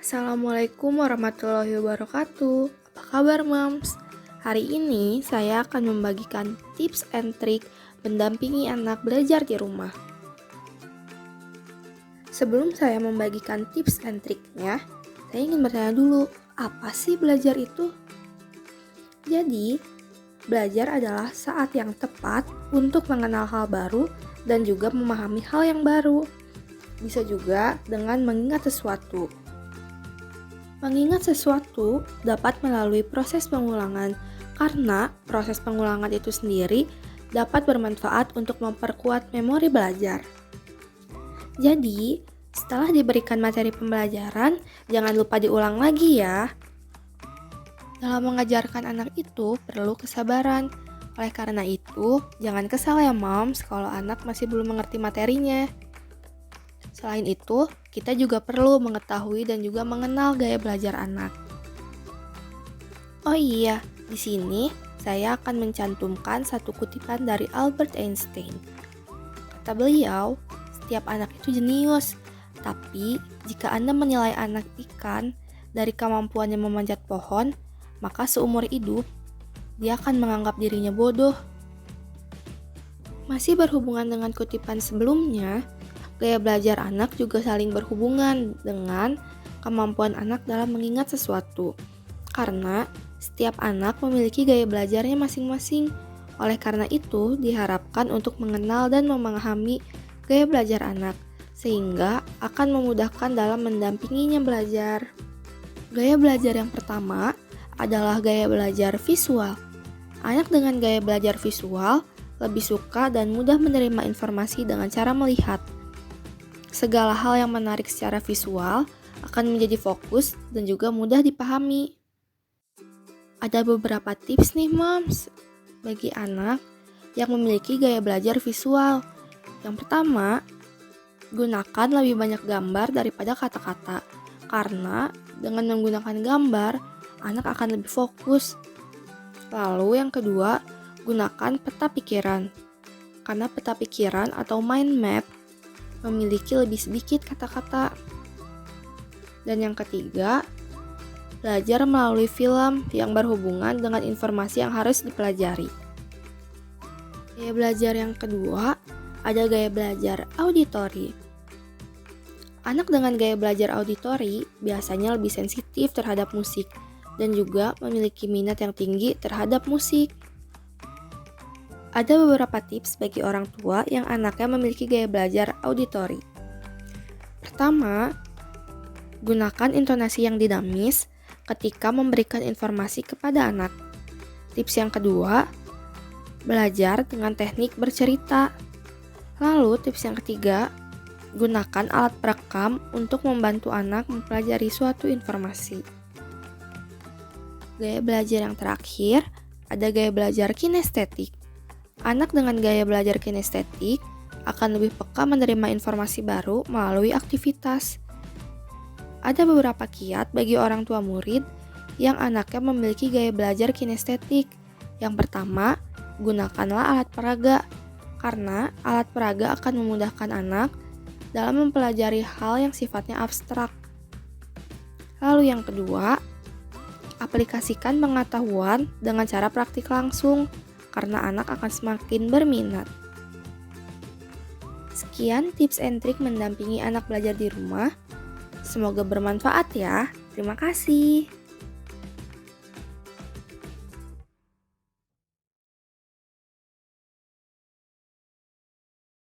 Assalamualaikum warahmatullahi wabarakatuh. Apa kabar, Moms? Hari ini saya akan membagikan tips and trik mendampingi anak belajar di rumah. Sebelum saya membagikan tips and triknya, saya ingin bertanya dulu, apa sih belajar itu? Jadi, belajar adalah saat yang tepat untuk mengenal hal baru dan juga memahami hal yang baru. Bisa juga dengan mengingat sesuatu. Mengingat sesuatu dapat melalui proses pengulangan, karena proses pengulangan itu sendiri dapat bermanfaat untuk memperkuat memori belajar. Jadi, setelah diberikan materi pembelajaran, jangan lupa diulang lagi ya. Dalam mengajarkan anak itu perlu kesabaran. Oleh karena itu, jangan kesal ya Moms kalau anak masih belum mengerti materinya. Selain itu, kita juga perlu mengetahui dan juga mengenal gaya belajar anak. Oh iya, di sini saya akan mencantumkan satu kutipan dari Albert Einstein. Kata beliau, setiap anak itu jenius, tapi jika Anda menilai anak ikan dari kemampuannya memanjat pohon, maka seumur hidup, dia akan menganggap dirinya bodoh. Masih berhubungan dengan kutipan sebelumnya, gaya belajar anak juga saling berhubungan dengan kemampuan anak dalam mengingat sesuatu. Karena setiap anak memiliki gaya belajarnya masing-masing. Oleh karena itu, diharapkan untuk mengenal dan memahami gaya belajar anak, sehingga akan memudahkan dalam mendampinginya belajar. Gaya belajar yang pertama adalah gaya belajar visual. Anak dengan gaya belajar visual lebih suka dan mudah menerima informasi dengan cara melihat. Segala hal yang menarik secara visual akan menjadi fokus dan juga mudah dipahami. Ada beberapa tips nih Moms bagi anak yang memiliki gaya belajar visual. Yang pertama, gunakan lebih banyak gambar daripada kata-kata. Karena dengan menggunakan gambar, anak akan lebih fokus. Lalu yang kedua, gunakan peta pikiran. Karena peta pikiran atau mind map memiliki lebih sedikit kata-kata. Dan yang ketiga, belajar melalui film yang berhubungan dengan informasi yang harus dipelajari. Gaya belajar yang kedua, ada gaya belajar auditori. Anak dengan gaya belajar auditori biasanya lebih sensitif terhadap musik dan juga memiliki minat yang tinggi terhadap musik. Ada beberapa tips bagi orang tua yang anaknya memiliki gaya belajar auditori. Pertama, gunakan intonasi yang dinamis ketika memberikan informasi kepada anak. Tips yang kedua, belajar dengan teknik bercerita. Lalu tips yang ketiga, gunakan alat perekam untuk membantu anak mempelajari suatu informasi. Gaya belajar yang terakhir, ada gaya belajar kinestetik. Anak dengan gaya belajar kinestetik akan lebih peka menerima informasi baru melalui aktivitas. Ada beberapa kiat bagi orang tua murid yang anaknya memiliki gaya belajar kinestetik. Yang pertama, gunakanlah alat peraga, karena alat peraga akan memudahkan anak dalam mempelajari hal yang sifatnya abstrak. Lalu yang kedua, aplikasikan pengetahuan dengan cara praktik langsung, karena anak akan semakin berminat. Sekian tips and trik mendampingi anak belajar di rumah. Semoga bermanfaat ya. Terima kasih.